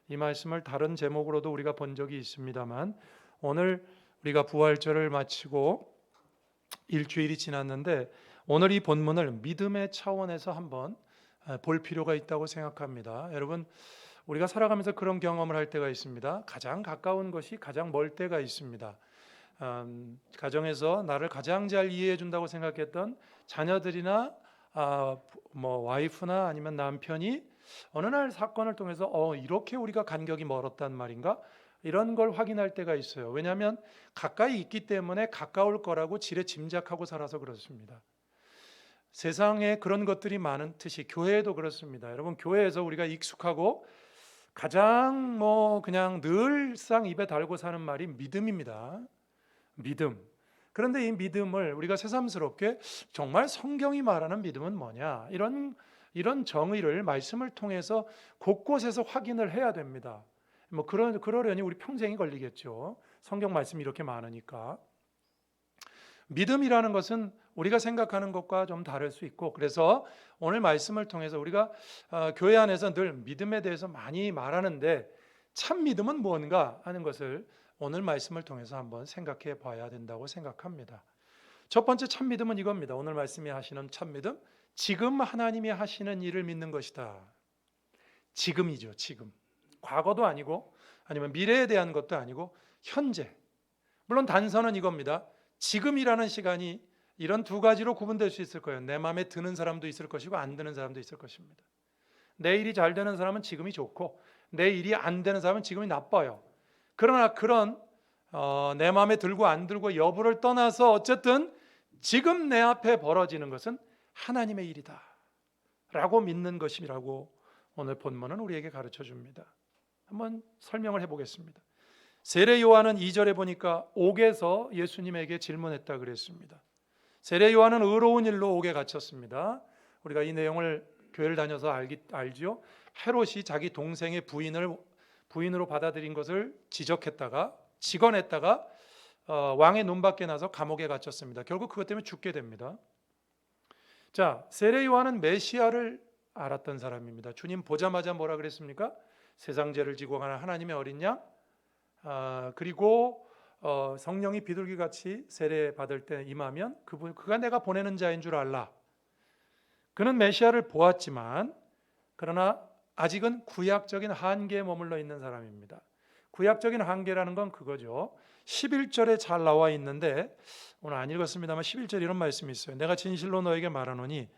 이 말씀을 다른 제목으로도 우리가 본 적이 있습니다만, 오늘 우리가 부활절을 마치고 일주일이 지났는데 오늘 이 본문을 믿음의 차원에서 한번 볼 필요가 있다고 생각합니다. 여러분, 우리가 살아가면서 그런 경험을 할 때가 있습니다. 가장 가까운 것이 가장 멀 때가 있습니다. 가정에서 나를 가장 잘 이해해 준다고 생각했던 자녀들이나 와이프나 아니면 남편이 어느 날 사건을 통해서 이렇게 우리가 간격이 멀었단 말인가? 이런 걸 확인할 때가 있어요. 왜냐하면 가까이 있기 때문에 가까울 거라고 지레 짐작하고 살아서 그렇습니다. 세상에 그런 것들이 많은 듯이 교회에도 그렇습니다. 여러분, 교회에서 우리가 익숙하고 가장 그냥 늘상 입에 달고 사는 말이 믿음입니다. 믿음. 그런데 이 믿음을 우리가 새삼스럽게 정말 성경이 말하는 믿음은 뭐냐? 이런 정의를 말씀을 통해서 곳곳에서 확인을 해야 됩니다. 그러려니 우리 평생이 걸리겠죠. 성경 말씀이 이렇게 많으니까. 믿음이라는 것은 우리가 생각하는 것과 좀 다를 수 있고, 그래서 오늘 말씀을 통해서 우리가 교회 안에서 늘 믿음에 대해서 많이 말하는데 참 믿음은 무엇인가 하는 것을 오늘 말씀을 통해서 한번 생각해 봐야 된다고 생각합니다. 첫 번째 참 믿음은 이겁니다. 오늘 말씀이 하시는 참 믿음, 지금 하나님이 하시는 일을 믿는 것이다. 지금이죠, 지금. 과거도 아니고 아니면 미래에 대한 것도 아니고 현재. 물론 단서는 이겁니다. 지금이라는 시간이 이런 두 가지로 구분될 수 있을 거예요. 내 마음에 드는 사람도 있을 것이고 안 드는 사람도 있을 것입니다. 내 일이 잘 되는 사람은 지금이 좋고 내 일이 안 되는 사람은 지금이 나빠요. 그러나 그런 내 마음에 들고 안 들고 여부를 떠나서 어쨌든 지금 내 앞에 벌어지는 것은 하나님의 일이다 라고 믿는 것이라고 오늘 본문은 우리에게 가르쳐 줍니다. 한번 설명을 해보겠습니다. 세례 요한은 2절에 보니까 옥에서 예수님에게 질문했다 그랬습니다. 세례 요한은 의로운 일로 옥에 갇혔습니다. 우리가 이 내용을 교회를 다녀서 알지요. 헤롯이 자기 동생의 부인으로 받아들인 것을 직언했다가 왕의 눈밖에 나서 감옥에 갇혔습니다. 결국 그것 때문에 죽게 됩니다. 자, 세례 요한은 메시아를 알았던 사람입니다. 주님 보자마자 뭐라 그랬습니까? 세상 죄를 지고 가는 하나님의 어린 양, 그리고 성령이 비둘기같이 세례 받을 때 임하면 그가 내가 보내는 자인 줄 알라. 그는 메시아를 보았지만 그러나 아직은 구약적인 한계에 머물러 있는 사람입니다. 구약적인 한계라는 건 그거죠. 11절에 잘 나와 있는데 오늘 안 읽었습니다만 11절에 이런 말씀이 있어요. 내가 진실로 너에게 말하노니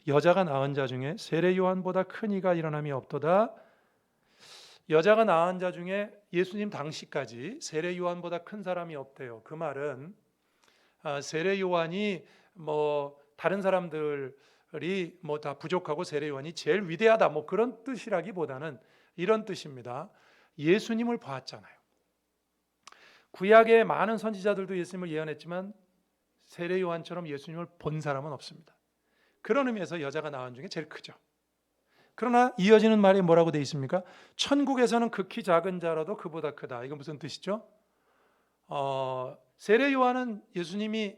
여자가 낳은 자 중에 세례 요한보다 큰 이가 일어남이 없도다. 여자가 낳은 자 중에 예수님 당시까지 세례 요한보다 큰 사람이 없대요. 그 말은 세례 요한이 다른 사람들이 다 부족하고 세례 요한이 제일 위대하다 그런 뜻이라기보다는 이런 뜻입니다. 예수님을 봤잖아요. 구약의 많은 선지자들도 예수님을 예언했지만 세례 요한처럼 예수님을 본 사람은 없습니다. 그런 의미에서 여자가 낳은 중에 제일 크죠. 그러나 이어지는 말이 뭐라고 되어 있습니까? 천국에서는 극히 작은 자라도 그보다 크다. 이건 무슨 뜻이죠? 세례 요한은 예수님이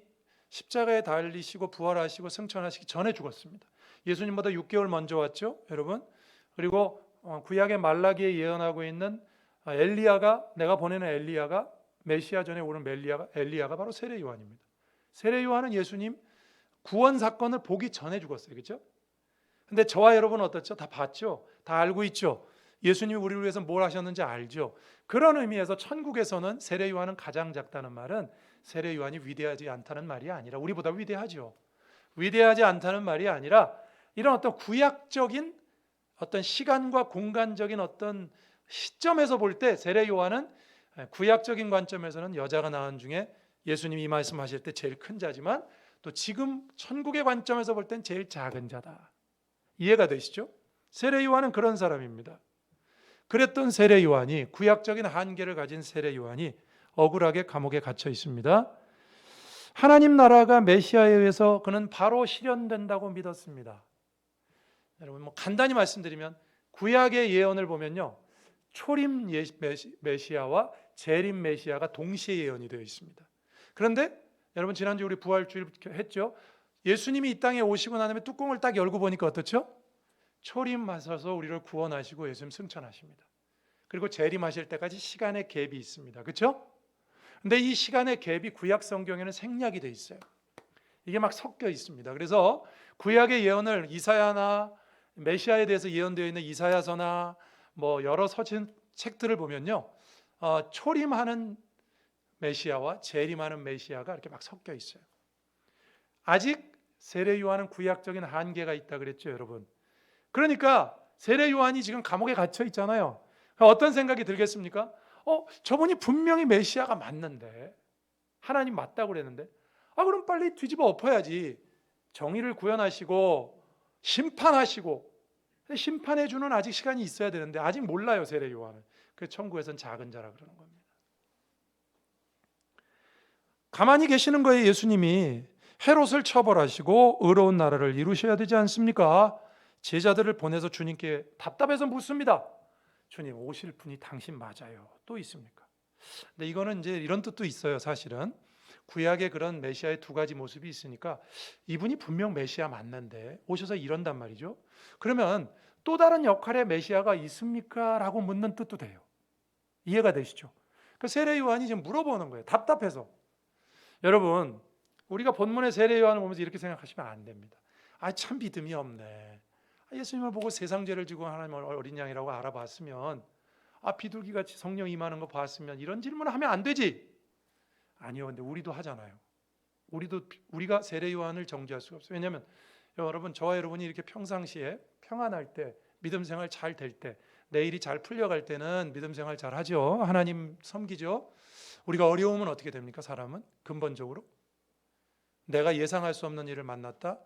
십자가에 달리시고 부활하시고 승천하시기 전에 죽었습니다. 예수님보다 6개월 먼저 왔죠, 여러분. 그리고 구약의 말라기에 예언하고 있는 내가 보내는 엘리야가 메시아 전에 오는 엘리야가 바로 세례 요한입니다. 세례 요한은 예수님 구원 사건을 보기 전에 죽었어요, 그렇죠? 근데 저와 여러분은 어떻죠? 다 봤죠? 다 알고 있죠? 예수님이 우리를 위해서 뭘 하셨는지 알죠? 그런 의미에서 천국에서는 세례 요한은 가장 작다는 말은 세례 요한이 위대하지 않다는 말이 아니라 우리보다 위대하죠. 위대하지 않다는 말이 아니라 이런 어떤 구약적인 어떤 시간과 공간적인 어떤 시점에서 볼 때 세례 요한은 구약적인 관점에서는 여자가 낳은 중에 예수님이 이 말씀하실 때 제일 큰 자지만 또 지금 천국의 관점에서 볼 땐 제일 작은 자다. 이해가 되시죠? 세례 요한은 그런 사람입니다. 그랬던 세례 요한이 구약적인 한계를 가진 세례 요한이 억울하게 감옥에 갇혀 있습니다. 하나님 나라가 메시아에 의해서 그는 바로 실현된다고 믿었습니다. 여러분 간단히 말씀드리면 구약의 예언을 보면요. 초림 메시아와 재림 메시아가 동시에 예언이 되어 있습니다. 그런데 여러분 지난주 우리 부활주일 했죠. 예수님이 이 땅에 오시고 난 다음에 뚜껑을 딱 열고 보니까 어떻죠? 초림하셔서 우리를 구원하시고 예수님 승천하십니다. 그리고 재림하실 때까지 시간의 갭이 있습니다. 그렇죠? 근데 이 시간의 갭이 구약 성경에는 생략이 돼 있어요. 이게 막 섞여 있습니다. 그래서 구약의 예언을 이사야나 메시아에 대해서 예언되어 있는 이사야서나 뭐 여러 서신 책들을 보면요, 초림하는 메시아와 재림하는 메시아가 이렇게 막 섞여 있어요. 아직 세례 요한은 구약적인 한계가 있다 그랬죠, 여러분. 그러니까 세례 요한이 지금 감옥에 갇혀 있잖아요. 어떤 생각이 들겠습니까? 저분이 분명히 메시아가 맞는데, 하나님 맞다고 그랬는데, 그럼 빨리 뒤집어 엎어야지. 정의를 구현하시고 심판하시고, 심판해 주는 아직 시간이 있어야 되는데 아직 몰라요, 세례 요한은. 그래서 천국에선 작은 자라 그러는 겁니다. 가만히 계시는 거예요. 예수님이 헤롯을 처벌하시고 의로운 나라를 이루셔야 되지 않습니까? 제자들을 보내서 주님께 답답해서 묻습니다. 주님, 오실 분이 당신 맞아요? 또 있습니까? 근데 이거는 이제 이런 뜻도 있어요. 사실은 구약의 그런 메시아의 두 가지 모습이 있으니까 이분이 분명 메시아 맞는데 오셔서 이런단 말이죠. 그러면 또 다른 역할의 메시아가 있습니까? 라고 묻는 뜻도 돼요. 이해가 되시죠? 그 세례 요한이 지금 물어보는 거예요. 답답해서. 여러분, 우리가 본문의 세례 요한을 보면서 이렇게 생각하시면 안 됩니다. 참 믿음이 없네. 예수님을 보고 세상 죄를 지고 하나님 어린 양이라고 알아봤으면, 비둘기같이 성령 임하는 거 봤으면 이런 질문을 하면 안 되지. 아니요, 근데 우리도 하잖아요. 우리가 세례 요한을 정죄할 수가 없어요. 왜냐하면 여러분, 저와 여러분이 이렇게 평상시에 평안할 때, 믿음 생활 잘 될 때, 내 일이 잘 풀려갈 때는 믿음 생활 잘 하죠. 하나님 섬기죠. 우리가 어려우면 어떻게 됩니까? 사람은 근본적으로 내가 예상할 수 없는 일을 만났다.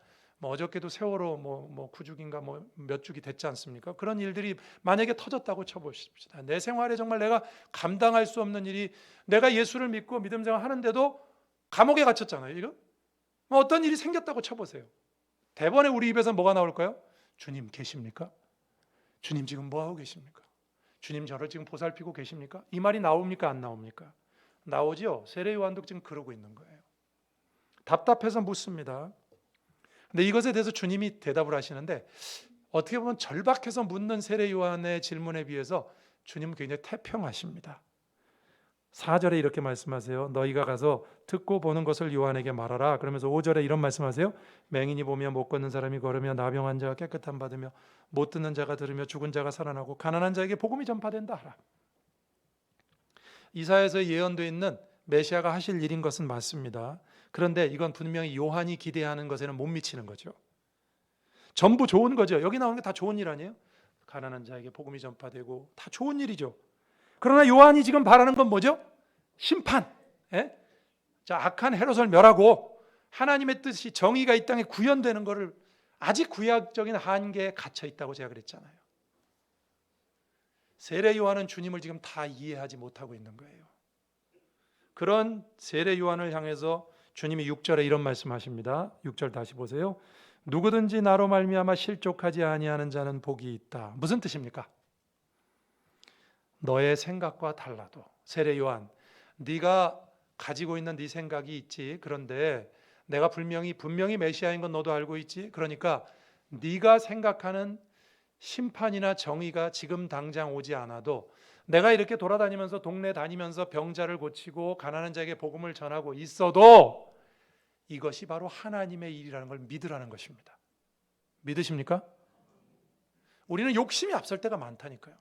어저께도 세월호 9주기인가 몇 주기 됐지 않습니까? 그런 일들이 만약에 터졌다고 쳐보십시다. 내 생활에 정말 내가 감당할 수 없는 일이, 내가 예수를 믿고 믿음 생활 하는데도 감옥에 갇혔잖아요. 이거 어떤 일이 생겼다고 쳐보세요. 대번에 우리 입에서 뭐가 나올까요? 주님 계십니까? 주님 지금 뭐 하고 계십니까? 주님 저를 지금 보살피고 계십니까? 이 말이 나옵니까? 안 나옵니까? 나오죠. 세례 요한도 지금 그러고 있는 거예요. 답답해서 묻습니다. 근데 이것에 대해서 주님이 대답을 하시는데, 어떻게 보면 절박해서 묻는 세례 요한의 질문에 비해서 주님은 굉장히 태평하십니다. 4절에 이렇게 말씀하세요. 너희가 가서 듣고 보는 것을 요한에게 말하라. 그러면서 5절에 이런 말씀하세요. 맹인이 보며 못 걷는 사람이 걸으며 나병한 자가 깨끗함 받으며 못 듣는 자가 들으며 죽은 자가 살아나고 가난한 자에게 복음이 전파된다 하라. 이사야에서 예언되어 있는 메시아가 하실 일인 것은 맞습니다. 그런데 이건 분명히 요한이 기대하는 것에는 못 미치는 거죠. 전부 좋은 거죠. 여기 나오는 게 다 좋은 일 아니에요? 가난한 자에게 복음이 전파되고 다 좋은 일이죠. 그러나 요한이 지금 바라는 건 뭐죠? 심판. 자, 악한 헤롯을 멸하고 하나님의 뜻이, 정의가 이 땅에 구현되는 것을, 아직 구약적인 한계에 갇혀 있다고 제가 그랬잖아요. 세례 요한은 주님을 지금 다 이해하지 못하고 있는 거예요. 그런 세례 요한을 향해서 주님이 6절에 이런 말씀하십니다. 6절 다시 보세요. 누구든지 나로 말미암아 실족하지 아니하는 자는 복이 있다. 무슨 뜻입니까? 너의 생각과 달라도, 세례 요한, 네가 가지고 있는 네 생각이 있지. 그런데 내가 분명히 메시아인 건 너도 알고 있지. 그러니까 네가 생각하는 심판이나 정의가 지금 당장 오지 않아도, 내가 이렇게 돌아다니면서 동네 다니면서 병자를 고치고 가난한 자에게 복음을 전하고 있어도 이것이 바로 하나님의 일이라는 걸 믿으라는 것입니다. 믿으십니까? 우리는 욕심이 앞설 때가 많다니까요.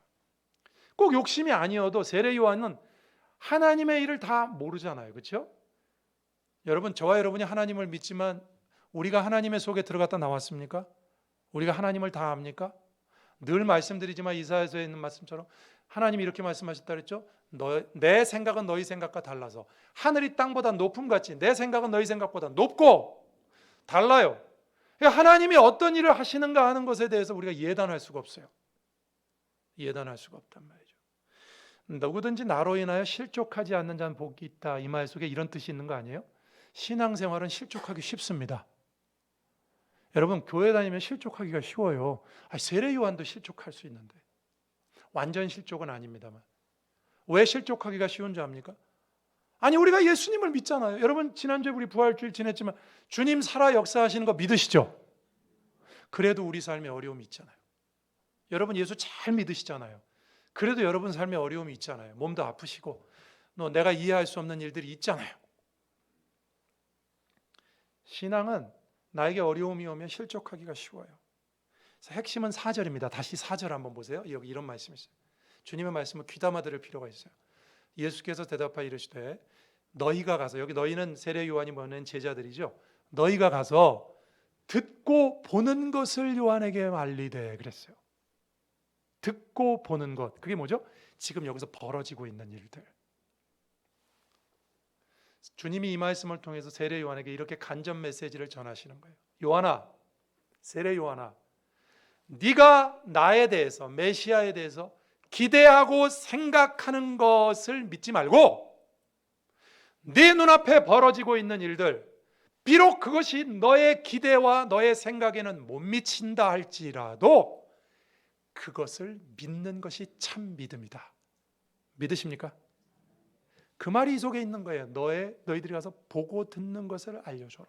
꼭 욕심이 아니어도 세례 요한은 하나님의 일을 다 모르잖아요. 그렇죠? 여러분, 저와 여러분이 하나님을 믿지만 우리가 하나님의 속에 들어갔다 나왔습니까? 우리가 하나님을 다 압니까? 늘 말씀드리지만 이사야서에 있는 말씀처럼 하나님이 이렇게 말씀하셨다 그랬죠? 내 생각은 너희 생각과 달라서 하늘이 땅보다 높음 같이 내 생각은 너희 생각보다 높고 달라요. 그러니까 하나님이 어떤 일을 하시는가 하는 것에 대해서 우리가 예단할 수가 없어요. 예단할 수가 없단 말이죠. 누구든지 나로 인하여 실족하지 않는 자는 복이 있다. 이 말 속에 이런 뜻이 있는 거 아니에요? 신앙생활은 실족하기 쉽습니다. 여러분, 교회 다니면 실족하기가 쉬워요. 세례 요한도 실족할 수 있는데, 완전 실족은 아닙니다만. 왜 실족하기가 쉬운 줄 압니까? 우리가 예수님을 믿잖아요. 여러분, 지난주에 우리 부활주일 지냈지만 주님 살아 역사하시는 거 믿으시죠? 그래도 우리 삶에 어려움이 있잖아요. 여러분, 예수 잘 믿으시잖아요. 그래도 여러분 삶에 어려움이 있잖아요. 몸도 아프시고 내가 이해할 수 없는 일들이 있잖아요. 신앙은 나에게 어려움이 오면 실족하기가 쉬워요. 그래서 핵심은 4절입니다. 다시 4절 한번 보세요. 여기 이런 말씀이 있어요. 주님의 말씀을 귀담아 들을 필요가 있어요. 예수께서 대답하여 이르시되 너희가 가서, 여기 너희는 세례 요한이 보낸 제자들이죠. 너희가 가서 듣고 보는 것을 요한에게 알리되 그랬어요. 듣고 보는 것, 그게 뭐죠? 지금 여기서 벌어지고 있는 일들. 주님이 이 말씀을 통해서 세례 요한에게 이렇게 간접 메시지를 전하시는 거예요. 요한아, 세례 요한아, 네가 나에 대해서, 메시아에 대해서 기대하고 생각하는 것을 믿지 말고 네 눈앞에 벌어지고 있는 일들, 비록 그것이 너의 기대와 너의 생각에는 못 미친다 할지라도 그것을 믿는 것이 참 믿음이다. 믿으십니까? 그 말이 이 속에 있는 거예요. 너희들이 가서 보고 듣는 것을 알려줘라.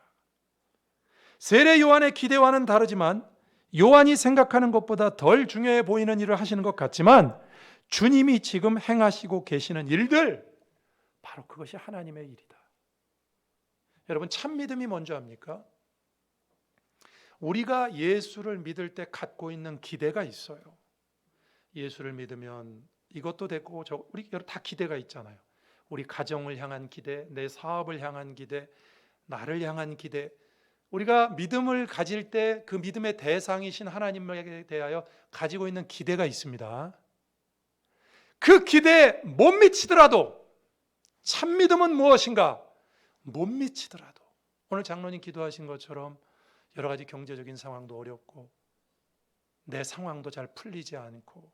세례 요한의 기대와는 다르지만 요한이 생각하는 것보다 덜 중요해 보이는 일을 하시는 것 같지만 주님이 지금 행하시고 계시는 일들, 바로 그것이 하나님의 일이다. 여러분, 참 믿음이 뭔지 압니까? 우리가 예수를 믿을 때 갖고 있는 기대가 있어요. 예수를 믿으면 이것도 되고 우리 다 기대가 있잖아요. 우리 가정을 향한 기대, 내 사업을 향한 기대, 나를 향한 기대. 우리가 믿음을 가질 때 그 믿음의 대상이신 하나님에게 대하여 가지고 있는 기대가 있습니다. 그 기대에 못 미치더라도, 참 믿음은 무엇인가? 못 미치더라도, 오늘 장로님 기도하신 것처럼 여러 가지 경제적인 상황도 어렵고 내 상황도 잘 풀리지 않고,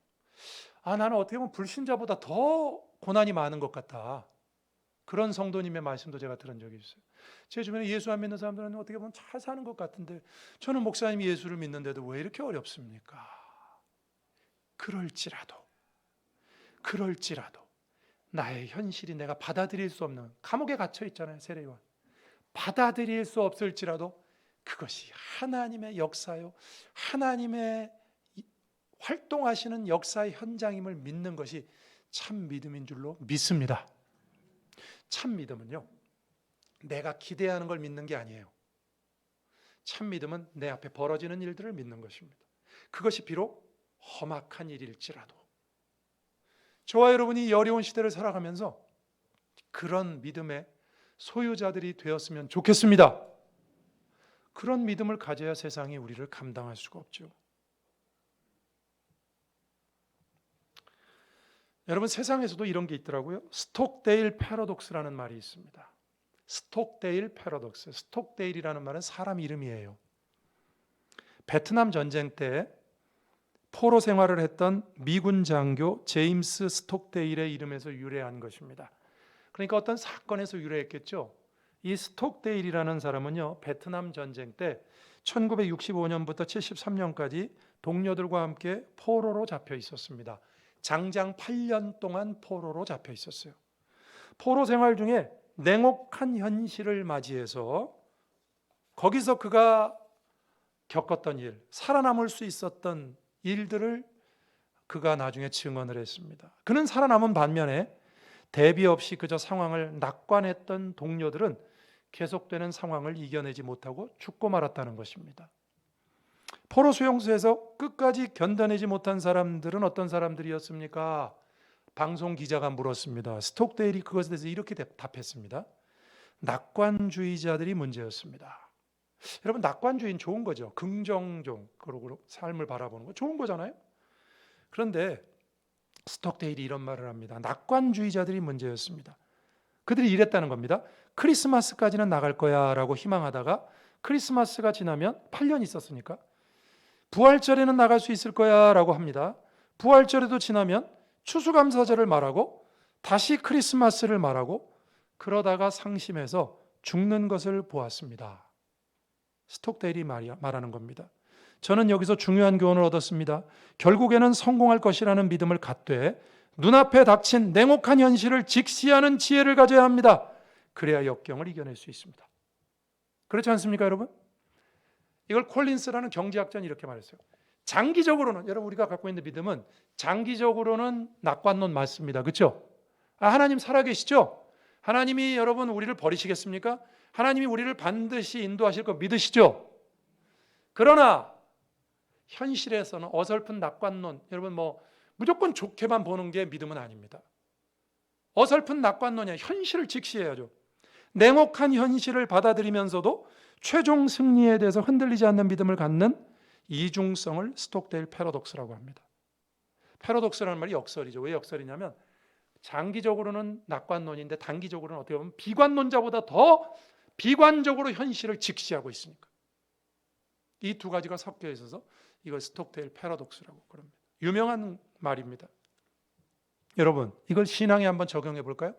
나는 어떻게 보면 불신자보다 더 고난이 많은 것 같다, 그런 성도님의 말씀도 제가 들은 적이 있어요. 제 주변에 예수 안 믿는 사람들은 어떻게 보면 잘 사는 것 같은데 저는 목사님이 예수를 믿는데도 왜 이렇게 어렵습니까? 그럴지라도 나의 현실이 내가 받아들일 수 없는, 감옥에 갇혀 있잖아요, 세례요한. 받아들일 수 없을지라도 그것이 하나님의 역사요, 하나님의 활동하시는 역사의 현장임을 믿는 것이 참 믿음인 줄로 믿습니다. 참 믿음은요, 내가 기대하는 걸 믿는 게 아니에요. 참 믿음은 내 앞에 벌어지는 일들을 믿는 것입니다. 그것이 비록 험악한 일일지라도. 저와 여러분이 이 어려운 시대를 살아가면서 그런 믿음의 소유자들이 되었으면 좋겠습니다. 그런 믿음을 가져야 세상이 우리를 감당할 수가 없죠. 여러분, 세상에서도 이런 게 있더라고요. 스톡데일 패러독스라는 말이 있습니다. 스톡데일 패러독스. 스톡데일이라는 말은 사람 이름이에요. 베트남 전쟁 때 포로 생활을 했던 미군 장교 제임스 스톡데일의 이름에서 유래한 것입니다. 그러니까 어떤 사건에서 유래했겠죠. 이 스톡데일이라는 사람은요, 베트남 전쟁 때 1965년부터 73년까지 동료들과 함께 포로로 잡혀 있었습니다. 장장 8년 동안 포로로 잡혀 있었어요. 포로 생활 중에 냉혹한 현실을 맞이해서 거기서 그가 겪었던 일, 살아남을 수 있었던 일들을 그가 나중에 증언을 했습니다. 그는 살아남은 반면에 대비 없이 그저 상황을 낙관했던 동료들은 계속되는 상황을 이겨내지 못하고 죽고 말았다는 것입니다. 포로 수용소에서 끝까지 견뎌내지 못한 사람들은 어떤 사람들이었습니까? 방송 기자가 물었습니다. 스톡데일이 그것에 대해서 이렇게 답했습니다. 낙관주의자들이 문제였습니다. 여러분, 낙관주의는 좋은 거죠. 긍정적으로 삶을 바라보는 거 좋은 거잖아요. 그런데 스톡데일이 이런 말을 합니다. 낙관주의자들이 문제였습니다. 그들이 이랬다는 겁니다. 크리스마스까지는 나갈 거야 라고 희망하다가 크리스마스가 지나면 8년 있었으니까 부활절에는 나갈 수 있을 거야 라고 합니다. 부활절에도 지나면 추수감사절을 말하고 다시 크리스마스를 말하고 그러다가 상심해서 죽는 것을 보았습니다. 스톡데일이 말하는 겁니다. 저는 여기서 중요한 교훈을 얻었습니다. 결국에는 성공할 것이라는 믿음을 갖되 눈앞에 닥친 냉혹한 현실을 직시하는 지혜를 가져야 합니다. 그래야 역경을 이겨낼 수 있습니다. 그렇지 않습니까, 여러분? 이걸 콜린스라는 경제학자는 이렇게 말했어요. 장기적으로는 여러분 우리가 갖고 있는 믿음은 장기적으로는 낙관론 맞습니다. 그렇죠? 하나님 살아계시죠? 하나님이 여러분 우리를 버리시겠습니까? 하나님이 우리를 반드시 인도하실 거 믿으시죠? 그러나 현실에서는 어설픈 낙관론, 여러분 무조건 좋게만 보는 게 믿음은 아닙니다. 어설픈 낙관론이야. 현실을 직시해야죠. 냉혹한 현실을 받아들이면서도 최종 승리에 대해서 흔들리지 않는 믿음을 갖는 이중성을 스톡데일 패러독스라고 합니다. 패러독스라는 말이 역설이죠. 왜 역설이냐면 장기적으로는 낙관론인데 단기적으로는 어떻게 보면 비관론자보다 더 비관적으로 현실을 직시하고 있으니까. 이 두 가지가 섞여 있어서 이걸 스톡데일 패러독스라고 그럽니다. 유명한 말입니다. 여러분, 이걸 신앙에 한번 적용해 볼까요?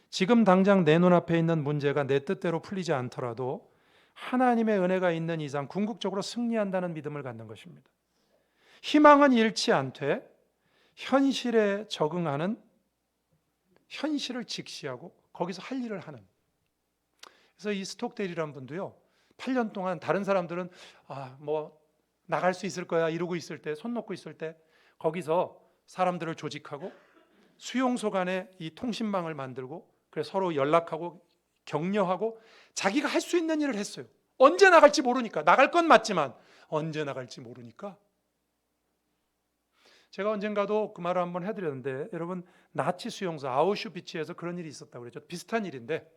지금 당장 내 눈앞에 있는 문제가 내 뜻대로 풀리지 않더라도 하나님의 은혜가 있는 이상 궁극적으로 승리한다는 믿음을 갖는 것입니다. 희망은 잃지 않되 현실에 적응하는, 현실을 직시하고 거기서 할 일을 하는. 그래서 이 스톡데일이라는 분도요, 8년 동안 다른 사람들은 나갈 수 있을 거야 이러고 있을 때, 손 놓고 있을 때 거기서 사람들을 조직하고 수용소 간에 이 통신망을 만들고 그래서 서로 연락하고 격려하고 자기가 할 수 있는 일을 했어요. 언제 나갈지 모르니까. 나갈 건 맞지만 언제 나갈지 모르니까. 제가 언젠가도 그 말을 한번 해드렸는데, 여러분 나치 수용소 아우슈비츠에서 그런 일이 있었다고 그랬죠. 비슷한 일인데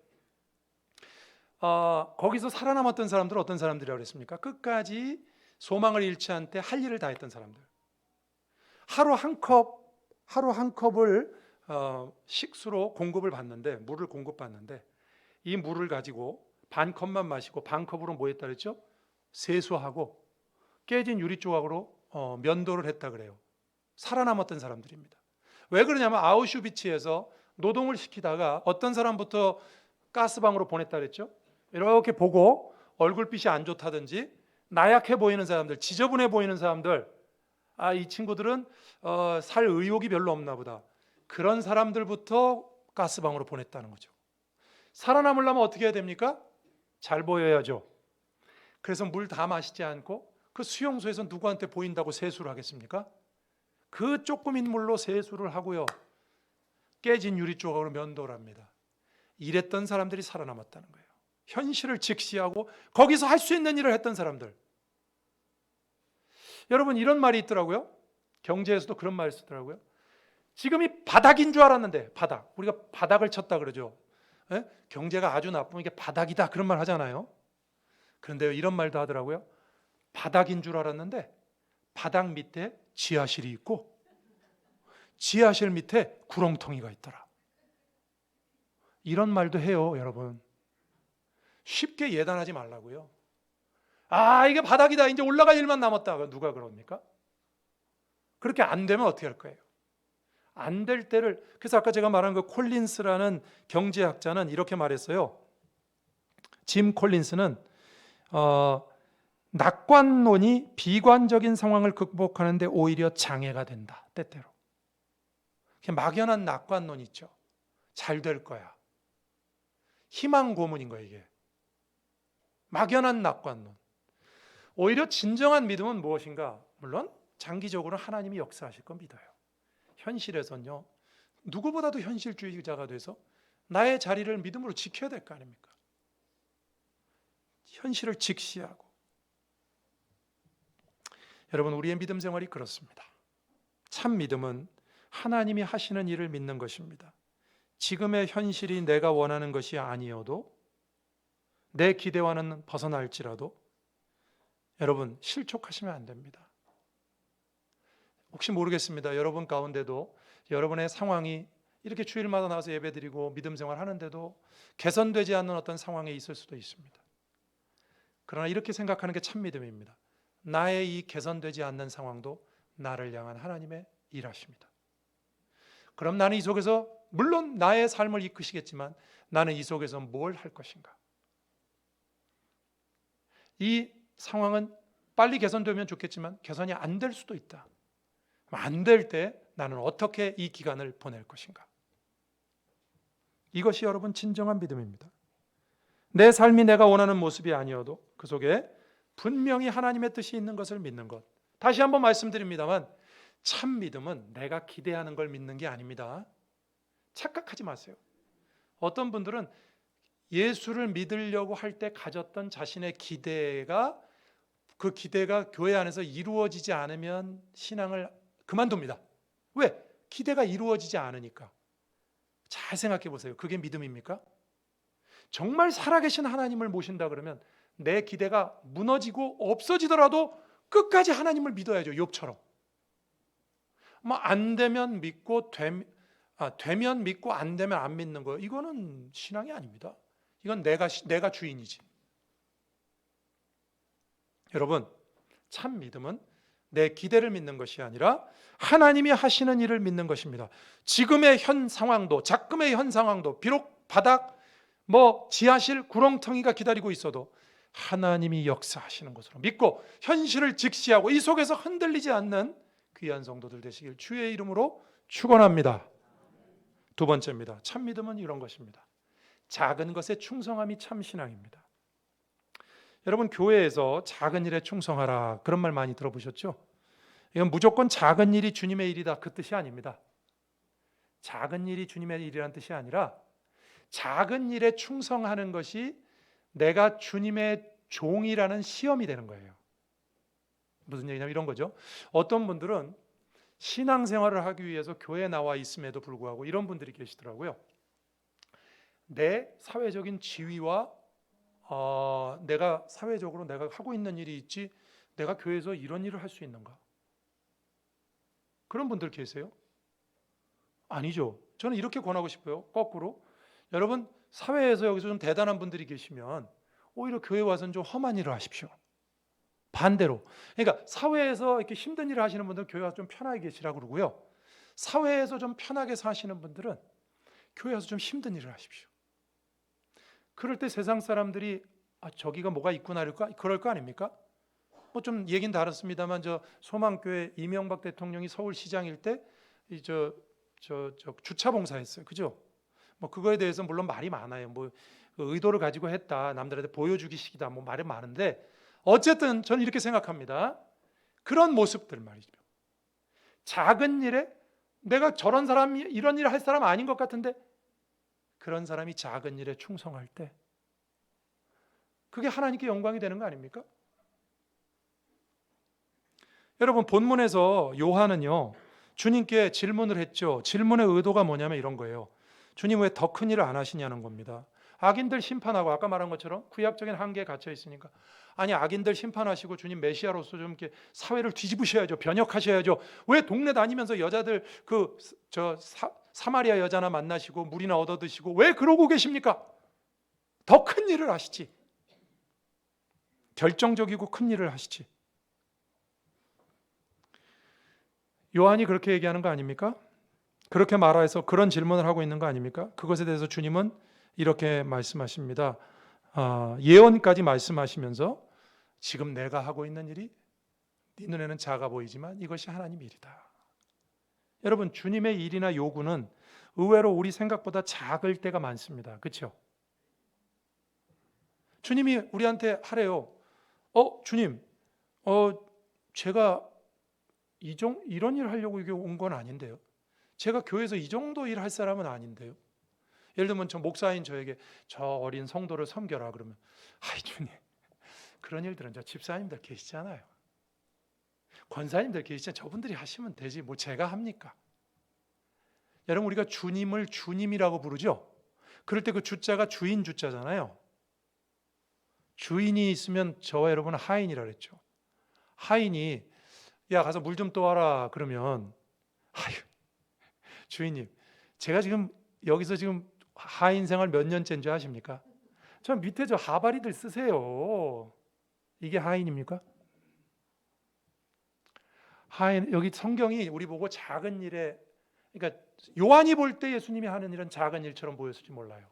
거기서 살아남았던 사람들은 어떤 사람들이라고 그랬습니까? 끝까지 소망을 잃지 않되 할 일을 다 했던 사람들. 하루 한 컵을 식수로 공급을 받는데, 물을 공급받는데 이 물을 가지고 반 컵만 마시고 반 컵으로 뭐 했다 그랬죠? 세수하고 깨진 유리 조각으로 면도를 했다 그래요. 살아남았던 사람들입니다. 왜 그러냐면 아우슈비츠에서 노동을 시키다가 어떤 사람부터 가스방으로 보냈다 그랬죠? 이렇게 보고 얼굴빛이 안 좋다든지 나약해 보이는 사람들, 지저분해 보이는 사람들, 이 친구들은 살 의욕이 별로 없나 보다. 그런 사람들부터 가스방으로 보냈다는 거죠. 살아남으려면 어떻게 해야 됩니까? 잘 보여야죠. 그래서 물 다 마시지 않고 그 수용소에서 누구한테 보인다고 세수를 하겠습니까? 그 조금인 물로 세수를 하고요, 깨진 유리 조각으로 면도를 합니다. 이랬던 사람들이 살아남았다는 거예요. 현실을 직시하고 거기서 할 수 있는 일을 했던 사람들. 여러분 이런 말이 있더라고요. 경제에서도 그런 말이 쓰더라고요. 지금이 바닥인 줄 알았는데, 바닥. 우리가 바닥을 쳤다 그러죠. 경제가 아주 나쁘면 이게 바닥이다 그런 말 하잖아요. 그런데 이런 말도 하더라고요. 바닥인 줄 알았는데 바닥 밑에 지하실이 있고 지하실 밑에 구렁텅이가 있더라. 이런 말도 해요, 여러분. 쉽게 예단하지 말라고요. 이게 바닥이다, 이제 올라갈 일만 남았다. 누가 그럽니까? 그렇게 안 되면 어떻게 할 거예요? 안 될 때를, 그래서 아까 제가 말한 그 콜린스라는 경제학자는 이렇게 말했어요. 짐 콜린스는 낙관론이 비관적인 상황을 극복하는 데 오히려 장애가 된다, 때때로. 막연한 낙관론 있죠. 잘 될 거야. 희망 고문인 거예요, 이게. 막연한 낙관론. 오히려 진정한 믿음은 무엇인가? 물론 장기적으로 하나님이 역사하실 거 믿어요. 현실에서는요, 누구보다도 현실주의자가 돼서 나의 자리를 믿음으로 지켜야 될 거 아닙니까? 현실을 직시하고. 여러분, 우리의 믿음 생활이 그렇습니다. 참 믿음은 하나님이 하시는 일을 믿는 것입니다. 지금의 현실이 내가 원하는 것이 아니어도, 내 기대와는 벗어날지라도 여러분 실족하시면 안 됩니다. 혹시 모르겠습니다. 여러분 가운데도 여러분의 상황이 이렇게 주일마다 나와서 예배드리고 믿음 생활 하는데도 개선되지 않는 어떤 상황에 있을 수도 있습니다. 그러나 이렇게 생각하는 게 참 믿음입니다. 나의 이 개선되지 않는 상황도 나를 향한 하나님의 일하십니다. 그럼 나는 이 속에서 물론 나의 삶을 이끄시겠지만 나는 이 속에서 뭘 할 것인가? 이 상황은 빨리 개선되면 좋겠지만 개선이 안 될 수도 있다. 안 될 때 나는 어떻게 이 기간을 보낼 것인가? 이것이 여러분 진정한 믿음입니다. 내 삶이 내가 원하는 모습이 아니어도 그 속에 분명히 하나님의 뜻이 있는 것을 믿는 것, 다시 한번 말씀드립니다만 참 믿음은 내가 기대하는 걸 믿는 게 아닙니다. 착각하지 마세요. 어떤 분들은 예수를 믿으려고 할 때 가졌던 자신의 기대가 그 기대가 교회 안에서 이루어지지 않으면 신앙을 그만둡니다. 왜? 기대가 이루어지지 않으니까. 잘 생각해 보세요. 그게 믿음입니까? 정말 살아계신 하나님을 모신다 그러면 내 기대가 무너지고 없어지더라도 끝까지 하나님을 믿어야죠. 욥처럼. 뭐 안 되면 믿고 되면 믿고 안 되면 안 믿는 거예요. 이거는 신앙이 아닙니다. 이건 내가 주인이지. 여러분, 참 믿음은 내 기대를 믿는 것이 아니라 하나님이 하시는 일을 믿는 것입니다. 지금의 현 상황도, 작금의 현 상황도, 비록 바닥, 지하실, 구렁텅이가 기다리고 있어도 하나님이 역사하시는 것으로 믿고 현실을 직시하고 이 속에서 흔들리지 않는 귀한 성도들 되시길 주의 이름으로 축원합니다. 두 번째입니다. 참 믿음은 이런 것입니다. 작은 것에 충성함이 참 신앙입니다. 여러분, 교회에서 작은 일에 충성하라 그런 말 많이 들어보셨죠? 이건 무조건 작은 일이 주님의 일이다 그 뜻이 아닙니다. 작은 일이 주님의 일이라는 뜻이 아니라 작은 일에 충성하는 것이 내가 주님의 종이라는 시험이 되는 거예요. 무슨 얘기냐면 이런 거죠. 어떤 분들은 신앙생활을 하기 위해서 교회에 나와 있음에도 불구하고 이런 분들이 계시더라고요. 내 사회적인 지위와 내가 사회적으로 내가 하고 있는 일이 있지 내가 교회에서 이런 일을 할 수 있는가? 그런 분들 계세요? 아니죠. 저는 이렇게 권하고 싶어요. 거꾸로. 여러분, 사회에서 여기서 좀 대단한 분들이 계시면 오히려 교회 와서는 좀 험한 일을 하십시오. 반대로. 그러니까 사회에서 이렇게 힘든 일을 하시는 분들은 교회 와서 좀 편하게 계시라고 그러고요. 사회에서 좀 편하게 사시는 분들은 교회 와서 좀 힘든 일을 하십시오. 그럴 때 세상 사람들이 저기가 뭐가 있구나 그럴 거 아닙니까? 좀 얘기는 다릅니다만 저 소망교회 이명박 대통령이 서울시장일 때 주차 봉사했어요. 그죠? 그거에 대해서 물론 말이 많아요. 의도를 가지고 했다. 남들한테 보여주기식이다. 말이 많은데 어쨌든 저는 이렇게 생각합니다. 그런 모습들 말이죠. 작은 일에 내가 저런 사람이 이런 일을 할 사람 아닌 것 같은데 그런 사람이 작은 일에 충성할 때 그게 하나님께 영광이 되는 거 아닙니까? 여러분, 본문에서 요한은요 주님께 질문을 했죠. 질문의 의도가 뭐냐면 이런 거예요. 주님 왜 더 큰 일을 안 하시냐는 겁니다. 악인들 심판하고 아까 말한 것처럼 구약적인 한계에 갇혀 있으니까 아니 악인들 심판하시고 주님 메시아로서 좀 이렇게 사회를 뒤집으셔야죠. 변혁하셔야죠. 왜 동네 다니면서 여자들 사마리아 여자나 만나시고 물이나 얻어 드시고 왜 그러고 계십니까? 더 큰 일을 하시지. 결정적이고 큰 일을 하시지. 요한이 그렇게 얘기하는 거 아닙니까? 그렇게 말해서 그런 질문을 하고 있는 거 아닙니까? 그것에 대해서 주님은 이렇게 말씀하십니다. 예언까지 말씀하시면서 지금 내가 하고 있는 일이 네 눈에는 작아 보이지만 이것이 하나님 일이다. 여러분, 주님의 일이나 요구는 의외로 우리 생각보다 작을 때가 많습니다. 그렇죠? 주님이 우리한테 하래요. 주님, 제가 이런 일 하려고 이게 온 건 아닌데요. 제가 교회에서 이 정도 일 할 사람은 아닌데요. 예를 들면 저 목사인 저에게 저 어린 성도를 섬겨라 그러면 주님, 그런 일들은 저 집사님들 계시잖아요. 권사님들 계시잖아요. 저분들이 하시면 되지 제가 합니까? 여러분, 우리가 주님을 주님이라고 부르죠. 그럴 때 그 주자가 주인 주자잖아요. 주인이 있으면 저와 여러분은 하인이라 그랬죠. 하인이 야 가서 물 좀 떠와라 그러면 주인님, 제가 지금 여기서 지금 하인 생활 몇 년째인 줄 아십니까? 저 밑에 저 하바리들 쓰세요. 이게 하인입니까? 하인, 여기 성경이 우리 보고 작은 일에, 그러니까 요한이 볼 때 예수님이 하는 일은 작은 일처럼 보였을지 몰라요.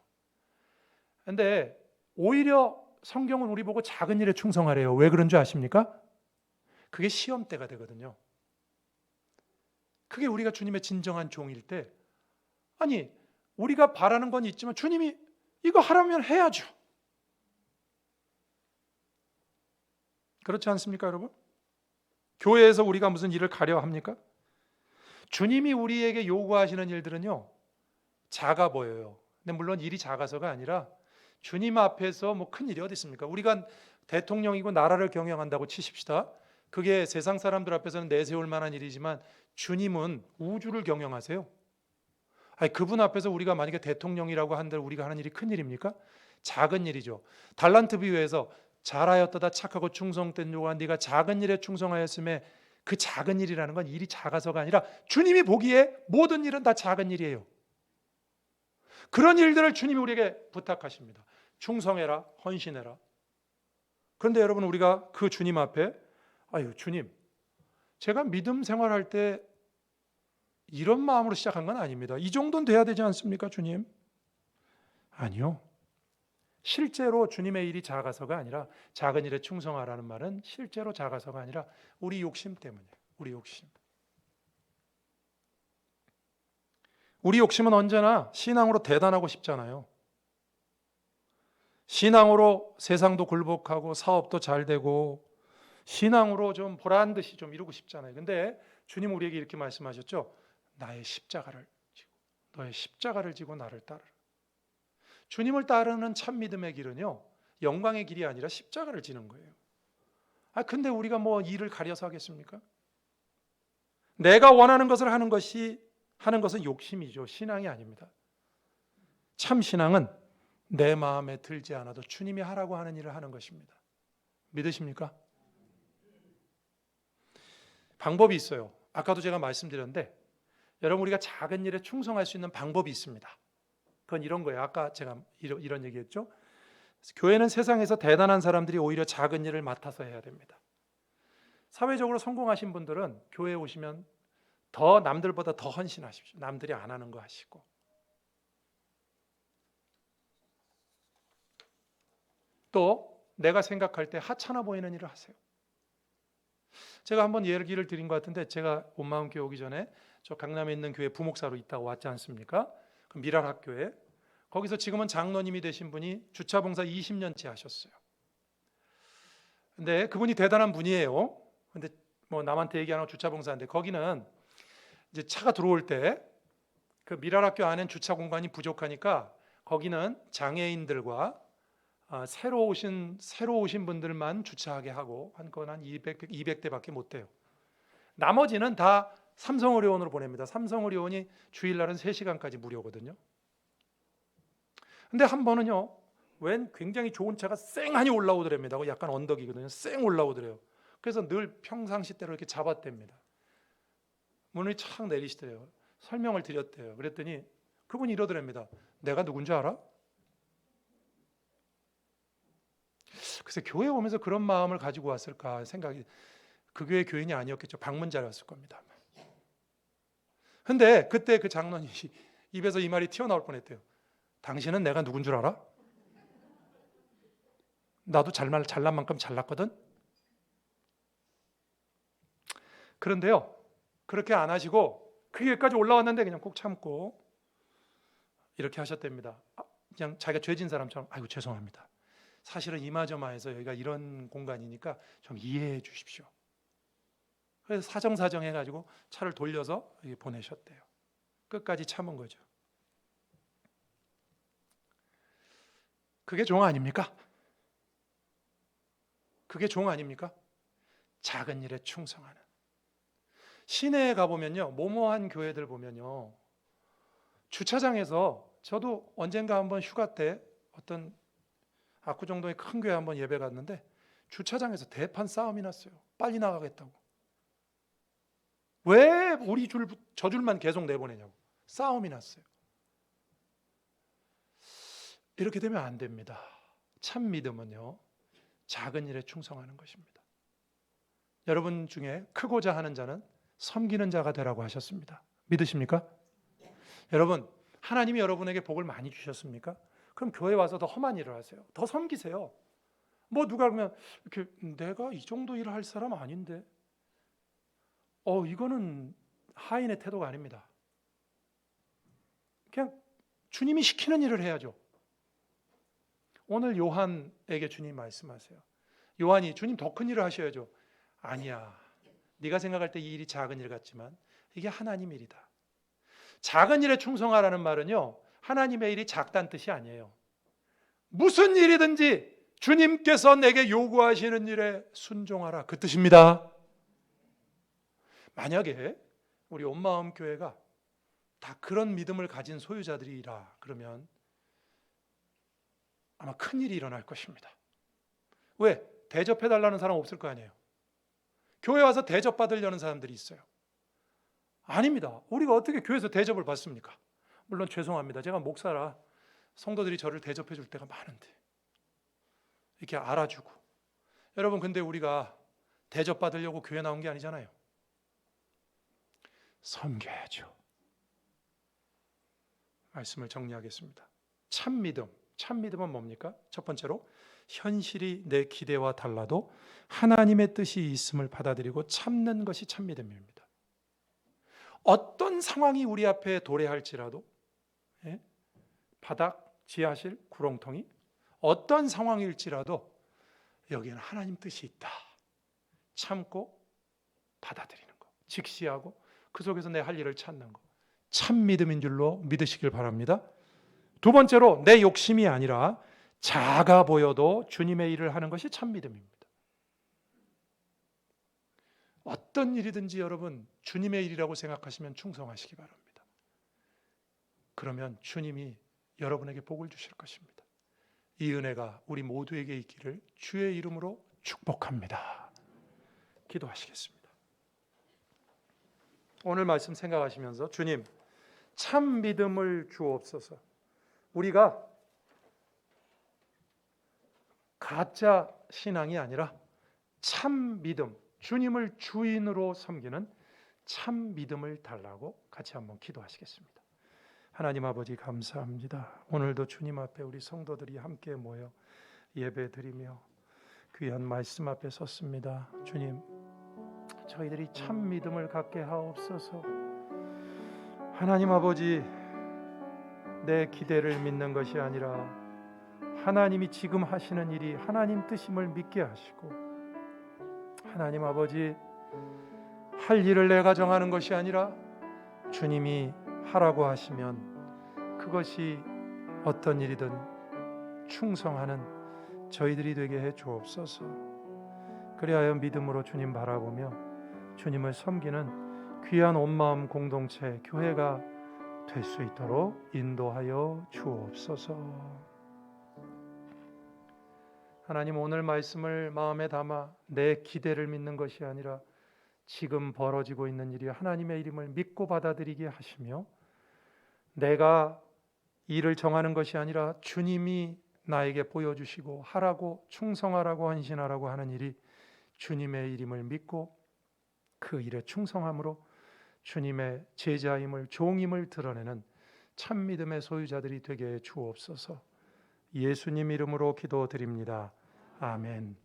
근데 오히려 성경은 우리 보고 작은 일에 충성하래요. 왜 그런 줄 아십니까? 그게 시험 때가 되거든요. 그게 우리가 주님의 진정한 종일 때, 우리가 바라는 건 있지만 주님이 이거 하라면 해야죠. 그렇지 않습니까, 여러분? 교회에서 우리가 무슨 일을 가려 합니까? 주님이 우리에게 요구하시는 일들은요, 작아 보여요. 근데 물론 일이 작아서가 아니라 주님 앞에서 뭐 큰 일이 어디 있습니까? 우리가 대통령이고 나라를 경영한다고 치십시다. 그게 세상 사람들 앞에서는 내세울 만한 일이지만 주님은 우주를 경영하세요. 아니, 그분 앞에서 우리가 만약에 대통령이라고 한들 우리가 하는 일이 큰 일입니까? 작은 일이죠. 달란트 비유에서 잘하였도다 착하고 충성된 종아 네가 작은 일에 충성하였음에 그 작은 일이라는 건 일이 작아서가 아니라 주님이 보기에 모든 일은 다 작은 일이에요. 그런 일들을 주님이 우리에게 부탁하십니다. 충성해라, 헌신해라. 그런데 여러분, 우리가 그 주님 앞에 아유 주님, 제가 믿음 생활할 때 이런 마음으로 시작한 건 아닙니다. 이 정도는 돼야 되지 않습니까, 주님? 아니요. 실제로 주님의 일이 작아서가 아니라, 작은 일에 충성하라는 말은 실제로 작아서가 아니라 우리 욕심 때문이에요. 우리 욕심. 우리 욕심은 언제나 신앙으로 대단하고 싶잖아요. 신앙으로 세상도 굴복하고 사업도 잘 되고 신앙으로 좀 보란 듯이 좀 이루고 싶잖아요. 근데 주님 우리에게 이렇게 말씀하셨죠. 나의 십자가를 지고 너의 십자가를 지고 나를 따르라. 주님을 따르는 참 믿음의 길은요, 영광의 길이 아니라 십자가를 지는 거예요. 근데 우리가 뭐 일을 가려서 하겠습니까? 내가 원하는 것을 하는 것은 욕심이죠. 신앙이 아닙니다. 참 신앙은 내 마음에 들지 않아도 주님이 하라고 하는 일을 하는 것입니다. 믿으십니까? 방법이 있어요. 아까도 제가 말씀드렸는데 여러분, 우리가 작은 일에 충성할 수 있는 방법이 있습니다. 그건 이런 거예요. 아까 제가 이런 얘기했죠. 교회는 세상에서 대단한 사람들이 오히려 작은 일을 맡아서 해야 됩니다. 사회적으로 성공하신 분들은 교회에 오시면 더 남들보다 더 헌신하십시오. 남들이 안 하는 거 하시고. 또 내가 생각할 때 하찮아 보이는 일을 하세요. 제가 한번 얘기를 드린 것 같은데, 제가 온마음 교회 오기 전에 저 강남에 있는 교회 부목사로 있다가 왔지 않습니까? 그 미랄 학교에. 거기서 지금은 장로님이 되신 분이 주차 봉사 20년째 하셨어요. 근데 그분이 대단한 분이에요. 근데 뭐 남한테 얘기 안 하고 주차 봉사인데, 거기는 이제 차가 들어올 때 그 미랄 학교 안엔 주차 공간이 부족하니까 거기는 장애인들과 새로 오신 분들만 주차하게 하고 한 200대밖에 못 돼요. 나머지는 다 삼성의료원으로 보냅니다. 삼성의료원이 주일날은 3시간까지 무료거든요. 근데 한 번은요, 웬 굉장히 좋은 차가 쌩하니 올라오더랍니다. 약간 언덕이거든요. 쌩 올라오더래요. 그래서 늘 평상시대로 이렇게 잡아댑니다. 문을 착 내리시더래요. 설명을 드렸대요. 그랬더니 그분이 이러더랍니다. 내가 누군지 알아? 글쎄, 교회 오면서 그런 마음을 가지고 왔을까 생각이, 그 교회 교인이 아니었겠죠. 방문자였을 겁니다. 근데 그때 그 장로님이 입에서 이 말이 튀어나올 뻔했대요. 당신은 내가 누군 줄 알아? 나도 잘난 만큼 잘났거든. 그런데요, 그렇게 안 하시고 그 길까지 올라왔는데 그냥 꼭 참고 이렇게 하셨답니다. 그냥 자기가 죄진 사람처럼, 아이고 죄송합니다. 사실은 이마저마해서 여기가 이런 공간이니까 좀 이해해 주십시오. 그래서 사정사정 해가지고 차를 돌려서 보내셨대요. 끝까지 참은 거죠. 그게 종 아닙니까? 그게 종 아닙니까? 작은 일에 충성하는. 시내에 가보면요, 모모한 교회들 보면요, 주차장에서, 저도 언젠가 한번 휴가 때 어떤 압구정동의 큰 교회 한번 예배 갔는데 주차장에서 대판 싸움이 났어요. 빨리 나가겠다고. 왜 우리 저 줄만 계속 내보내냐고 싸움이 났어요. 이렇게 되면 안 됩니다. 참 믿음은요, 작은 일에 충성하는 것입니다. 여러분 중에 크고자 하는 자는 섬기는 자가 되라고 하셨습니다. 믿으십니까? 여러분, 하나님이 여러분에게 복을 많이 주셨습니까? 그럼 교회 와서 더 험한 일을 하세요. 더 섬기세요. 뭐 누가 그러면 이렇게, 내가 이 정도 일을 할 사람 아닌데, 이거는 하인의 태도가 아닙니다. 그냥 주님이 시키는 일을 해야죠. 오늘 요한에게 주님 말씀하세요. 요한이, 주님 더 큰 일을 하셔야죠. 아니야, 네가 생각할 때 이 일이 작은 일 같지만 이게 하나님 일이다. 작은 일에 충성하라는 말은요, 하나님의 일이 작다는 뜻이 아니에요. 무슨 일이든지 주님께서 내게 요구하시는 일에 순종하라, 그 뜻입니다. 만약에 우리 온마음 교회가 다 그런 믿음을 가진 소유자들이라 그러면 아마 큰일이 일어날 것입니다. 왜? 대접해달라는 사람 없을 거 아니에요. 교회 와서 대접받으려는 사람들이 있어요. 아닙니다. 우리가 어떻게 교회에서 대접을 받습니까? 물론 죄송합니다. 제가 목사라 성도들이 저를 대접해 줄 때가 많은데 이렇게 알아주고. 여러분, 근데 우리가 대접받으려고 교회 나온 게 아니잖아요. 섬겨야죠. 말씀을 정리하겠습니다. 참 믿음. 참 믿음은 뭡니까? 첫 번째로 현실이 내 기대와 달라도 하나님의 뜻이 있음을 받아들이고 참는 것이 참 믿음입니다. 어떤 상황이 우리 앞에 도래할지라도, 바닥, 지하실, 구렁텅이, 어떤 상황일지라도 여기에는 하나님 뜻이 있다. 참고 받아들이는 것, 직시하고 그 속에서 내 할 일을 찾는 것, 참 믿음인 줄로 믿으시길 바랍니다. 두 번째로 내 욕심이 아니라 작아 보여도 주님의 일을 하는 것이 참 믿음입니다. 어떤 일이든지 여러분 주님의 일이라고 생각하시면 충성하시기 바랍니다. 그러면 주님이 여러분에게 복을 주실 것입니다. 이 은혜가 우리 모두에게 있기를 주의 이름으로 축복합니다. 기도하시겠습니다. 오늘 말씀 생각하시면서 주님, 참 믿음을 주옵소서. 우리가 가짜 신앙이 아니라 참 믿음, 주님을 주인으로 섬기는 참 믿음을 달라고 같이 한번 기도하시겠습니다. 하나님 아버지, 감사합니다. 오늘도 주님 앞에 우리 성도들이 함께 모여 예배드리며 귀한 말씀 앞에 섰습니다. 주님, 저희들이 참 믿음을 갖게 하옵소서. 하나님 아버지, 내 기대를 믿는 것이 아니라 하나님이 지금 하시는 일이 하나님 뜻임을 믿게 하시고, 하나님 아버지, 할 일을 내가 정하는 것이 아니라 주님이 하라고 하시면 그것이 어떤 일이든 충성하는 저희들이 되게 해 주옵소서. 그리하여 믿음으로 주님 바라보며 주님을 섬기는 귀한 온마음 공동체, 교회가 될 수 있도록 인도하여 주옵소서. 하나님, 오늘 말씀을 마음에 담아 내 기대를 믿는 것이 아니라 지금 벌어지고 있는 일이 하나님의 이름을 믿고 받아들이게 하시며, 내가 일을 정하는 것이 아니라 주님이 나에게 보여주시고 하라고, 충성하라고, 헌신하라고 하는 일이 주님의 이름을 믿고 그 일에 충성함으로 주님의 제자임을, 종임을 드러내는 참 믿음의 소유자들이 되게 해 주옵소서. 예수님 이름으로 기도드립니다. 아멘.